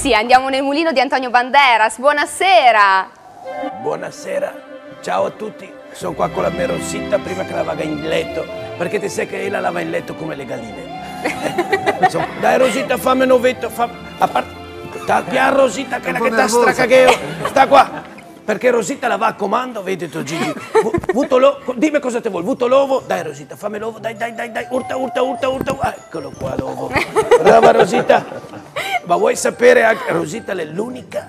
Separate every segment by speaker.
Speaker 1: Sì, andiamo nel mulino di Antonio Banderas. Buonasera.
Speaker 2: Buonasera, ciao a tutti. Sono qua con la mia Rosita prima che la vada in letto, perché ti sai che lei la lava in letto come le galline. Dai Rosita, fammi un ovetto, sta piano Rosita, che sta stracagheo, sta qua. Perché Rosita la va a comando, vedi tu Gigi. Dimmi cosa ti vuoi, vuto l'ovo? Dai Rosita, fammi l'ovo, dai, urta. Eccolo qua l'ovo. Brava Rosita. Ma vuoi sapere anche, Rosita è l'unica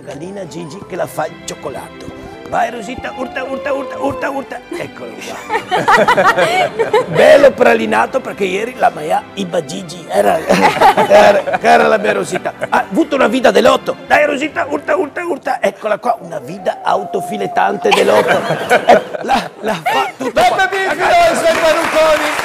Speaker 2: gallina Gigi che la fa il cioccolato. Vai Rosita, urta. Eccolo qua. Bello pralinato perché ieri la Maia Iba Gigi era la mia Rosita. Ha avuto una vita dell'otto. Dai Rosita, urta. Eccola qua, una vita autofilettante dell'otto. La fa tutta qua.
Speaker 3: Beppe Bifilo e i suoi parrucconi.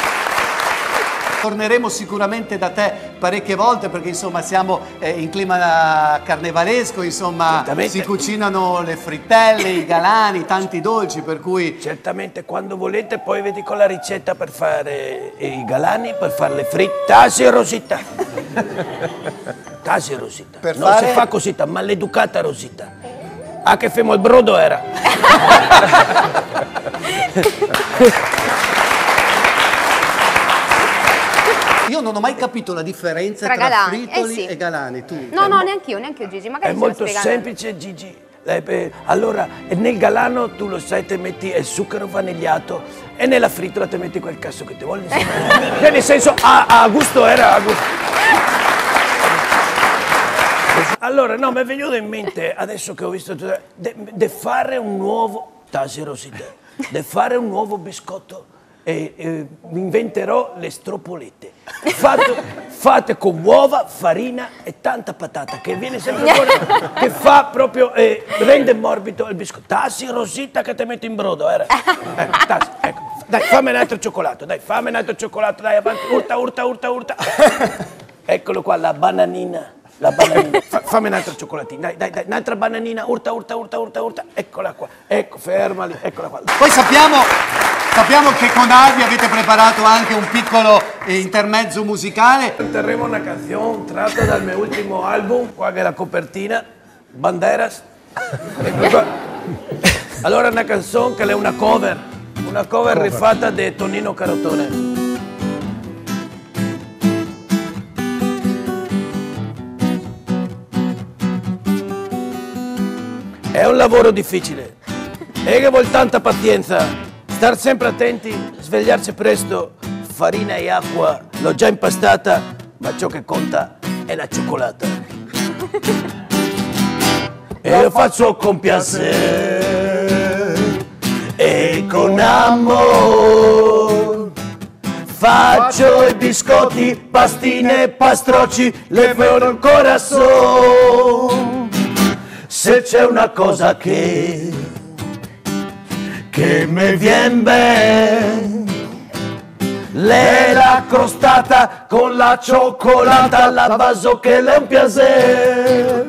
Speaker 3: Torneremo sicuramente da te parecchie volte perché insomma siamo in clima carnevalesco, insomma si cucinano le frittelle, i galani, tanti dolci, per cui...
Speaker 2: Certamente, quando volete poi vedi con la ricetta per fare i galani, per fare le fritte. Tasi Rosita.
Speaker 3: Per
Speaker 2: non
Speaker 3: fare...
Speaker 2: si fa così, maleducata Rosita. Ah, che femo il brodo era.
Speaker 3: Io non ho mai capito la differenza tra fritoli e galani. Tu?
Speaker 1: No, neanche io Gigi, magari
Speaker 2: è molto semplice Gigi. Allora, nel galano tu lo sai, te metti il zucchero vanigliato e nella fritola te metti quel cazzo che ti vuole. Nel senso, a gusto era a gusto. Allora, no, mi è venuto in mente, adesso che ho visto, di fare un nuovo, Tasi Rosita, di fare un nuovo biscotto. Mi inventerò le stropolette fatte con uova, farina e tanta patata che viene sempre fuori, che fa proprio rende morbido il biscotto. Tassi Rosita che ti metto in brodo, Tassi, ecco. Dai, fammi un altro cioccolato, dai, avanti, urta. Eccolo qua, la bananina. Fammi un altro cioccolatino, dai, un'altra bananina, urta. Eccola qua, ecco, fermali, eccola qua.
Speaker 3: Poi sappiamo che con Albi avete preparato anche un piccolo intermezzo musicale.
Speaker 2: Terremo una canzone tratta dal mio ultimo album, qua che è la copertina, Banderas. Allora una canzone che è una cover rifatta di Tonino Carotone. È un lavoro difficile e che vuole tanta pazienza, star sempre attenti, svegliarsi presto, farina e acqua l'ho già impastata, ma ciò che conta è la cioccolata. E lo faccio con piacere e con amore, faccio i biscotti, pastine, pastrocci, le vero il corazon. Se c'è una cosa che mi vien bene, l'è la crostata con la cioccolata, la vaso che l'è un piacere.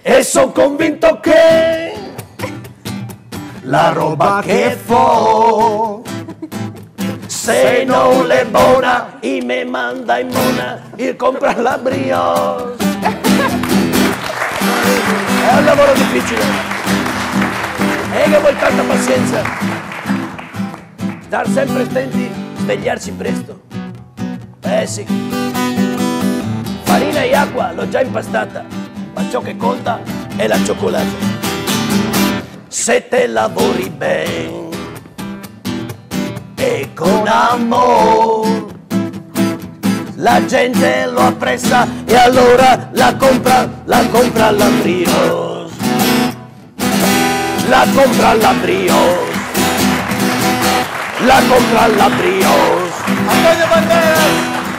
Speaker 2: E son convinto che la roba che fo, se non è buona, me manda in mona, il compra la brioche. È un lavoro difficile e che vuole tanta pazienza, star sempre attenti, svegliarsi presto. Sì, farina e acqua l'ho già impastata, ma ciò che conta è la cioccolata. Se te lavori bene e con amore, la gente lo apprezza e allora la compra la brioche. La compra la brioche.
Speaker 3: Antonio Banderas!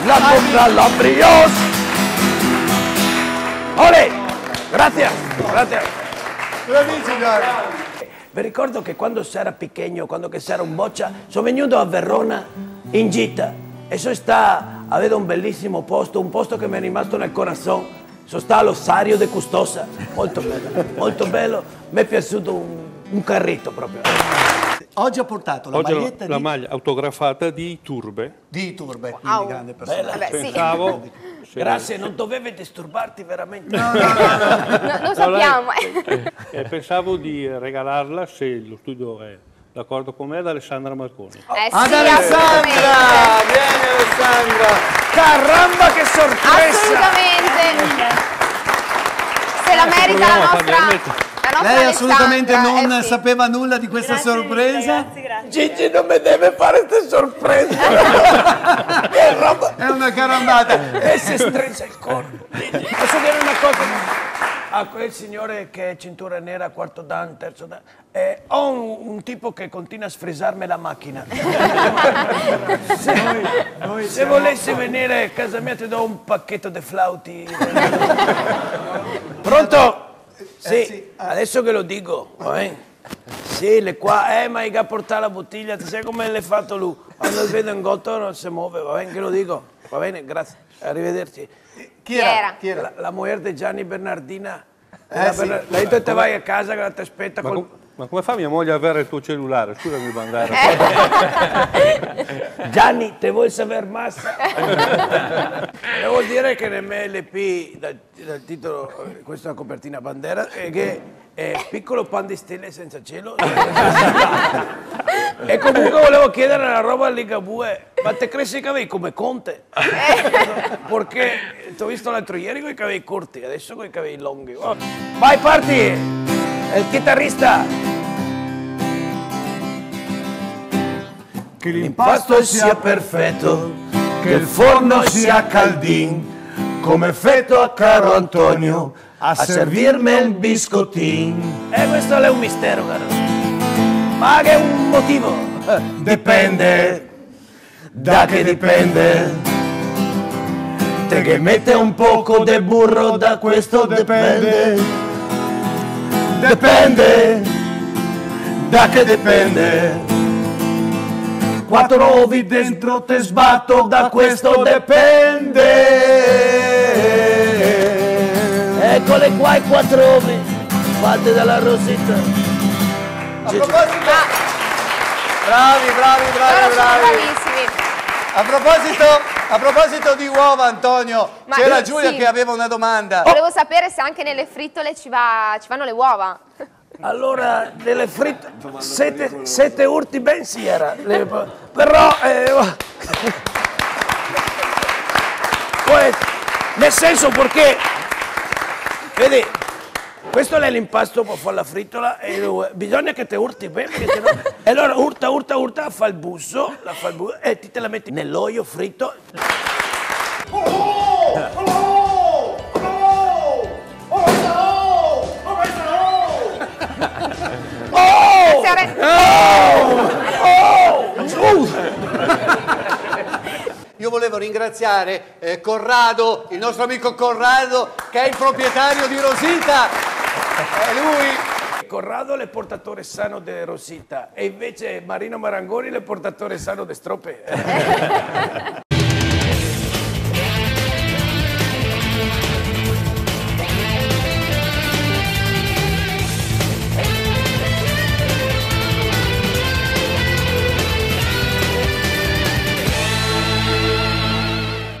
Speaker 2: La compra la brioche. Olè! Grazie.
Speaker 3: Bravissimo, Giorgio.
Speaker 2: Vi ricordo che quando si era piccino, quando si era un boccia, sono venuto a Verona in gita e sono stato a vedere un bellissimo posto, un posto che mi è rimasto nel corazon. Sono stato all'Ossario de Custosa, molto bello, mi è piaciuto un carrito proprio.
Speaker 3: Oggi ho portato la maglietta
Speaker 4: la maglia autografata di Iturbe.
Speaker 3: Di Iturbe, quindi grande persona.
Speaker 1: Vabbè, sì.
Speaker 4: Pensavo
Speaker 2: Grazie, non dovevi disturbarti veramente.
Speaker 1: No, non sappiamo.
Speaker 4: Pensavo di regalarla, se lo studio è d'accordo con me, ad Alessandra Marconi.
Speaker 1: Sì,
Speaker 3: Ad Alessandra!
Speaker 1: assolutamente.
Speaker 3: Vieni Alessandra!
Speaker 2: Caramba, che sorpresa!
Speaker 1: Assolutamente. Se la merita la nostra
Speaker 3: Lei assolutamente
Speaker 1: Alessandra,
Speaker 3: non
Speaker 1: sì.
Speaker 3: sapeva nulla di questa sorpresa?
Speaker 5: Grazie.
Speaker 2: Gigi non mi deve fare queste sorprese. Che roba!
Speaker 3: È una carambata.
Speaker 2: E si stringe il corpo. Posso dire una cosa? A quel signore che è cintura nera, quarto dan, terzo dan, ho un tipo che continua a sfrisarmi la macchina. Se volessi venire a casa mia ti do un pacchetto di flauti. Pronto? Sì, adesso che lo dico, va bene? Sì, le qua, ma hai che portare la bottiglia, ti sai come l'hai fatto lui? Quando vedo in gotto non si muove, va bene che lo dico? Va bene, grazie, arrivederci.
Speaker 3: Chi era?
Speaker 2: La moglie di Gianni Bernardina.
Speaker 3: Sì.
Speaker 2: L'ha detto te vai a casa che ti aspetta
Speaker 4: Ma come fa mia moglie a avere il tuo cellulare? Scusami, Bandera.
Speaker 2: Gianni, te vuoi saper massa? Devo dire che nell'MLP, dal titolo, questa è una copertina Bandera, che è Piccolo pan di stelle senza cielo. E comunque volevo chiedere una roba a Ligabue, ma te cresci i capelli come Conte? Perché ti ho visto l'altro ieri con i capelli corti, adesso con i capelli lunghi. Oh. Vai, parti! Il chitarrista!
Speaker 3: Che
Speaker 2: L'impasto sia perfetto, che il forno sia caldin, come fetto a caro Antonio, a servirmi il biscottin. E questo è un mistero, caro. Ma che è un motivo? Dipende, da che dipende. Te che mette un poco de burro, da questo dipende. Dipende, da che dipende. 4 ovi dentro te sbatto, da questo dipende. Eccole qua i 4 ovi, fatte dalla Rosita.
Speaker 3: A proposito... Bravi.
Speaker 1: Loro sono bravissimi.
Speaker 3: A proposito di uova, Antonio,
Speaker 1: Ma
Speaker 3: c'era
Speaker 1: sì.
Speaker 3: Giulia che aveva una domanda.
Speaker 1: Volevo sapere se anche nelle frittole ci vanno le uova.
Speaker 2: Allora, delle fritte, 7 urti ben si era, però, poi, nel senso perché, vedi, questo è l'impasto per fare la frittola e bisogna che te urti bene, perché e allora urta, fa il busso, e ti te la metti nell'olio fritto.
Speaker 3: Io volevo ringraziare Corrado, il nostro amico Corrado, che è il proprietario di Rosita. È lui.
Speaker 2: Corrado è il portatore sano di Rosita e invece Marino Marangoni è il portatore sano di Strope.